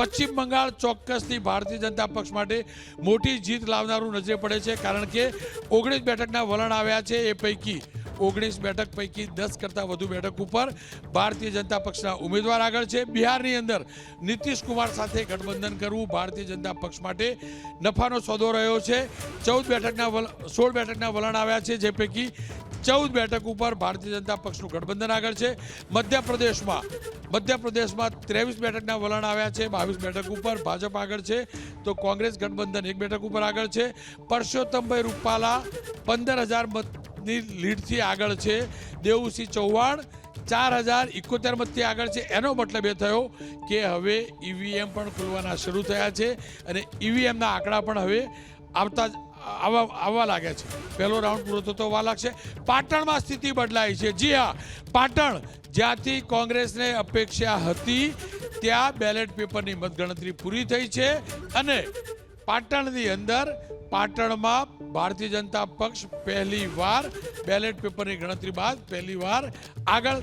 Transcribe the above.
પશ્ચિમ બંગાળ ચોક્કસથી ભારતીય જનતા પક્ષ માટે મોટી જીત લાવનારું નજરે પડે છે, કારણ કે 19 બેઠકના વલણ આવ્યા છે. એ પૈકી 19 બેઠક પૈકી 10 કરતાં વધુ બેઠક ઉપર ભારતીય જનતા પક્ષના ઉમેદવાર આગળ છે. બિહારની અંદર નીતિશ કુમાર સાથે ગઠબંધન કરવું ભારતીય જનતા પક્ષ માટે નફાનો સોદો રહ્યો છે. 16 બેઠકના વલણ આવ્યા છે, જે પૈકી 14 બેઠક ઉપર ભારતીય જનતા પક્ષનું ગઠબંધન આગળ છે. મધ્યપ્રદેશમાં 23 બેઠકના વલણ આવ્યા છે. 22 બેઠક ઉપર ભાજપ આગળ છે, તો કોંગ્રેસ ગઠબંધન 1 બેઠક ઉપર આગળ છે. પરસોત્તમભાઈ રૂપાલા 15,000 મતની લીડથી આગળ છે. દેવુસિંહ ચૌહાણ 4,071 મતથી આગળ છે. એનો મતલબ એ થયો કે હવે ઈવીએમ પણ ખુલવાના શરૂ થયા છે અને ઈવીએમના આંકડા પણ હવે આવવા લાગ્યા છે. પહેલો રાઉન્ડ પૂરો થતો વાર લાગશે. પાટણમાં સ્થિતિ બદલાઈ છે. જી હા, પાટણ જ્યાંથી કોંગ્રેસને અપેક્ષા હતી ત્યાં બેલેટ પેપરની મતગણતરી પૂરી થઈ છે અને પાટણની અંદર પાટણમાં ભારતીય જનતા પક્ષ પહેલી વાર બેલેટ પેપરની ગણતરી બાદ પહેલી વાર આગળ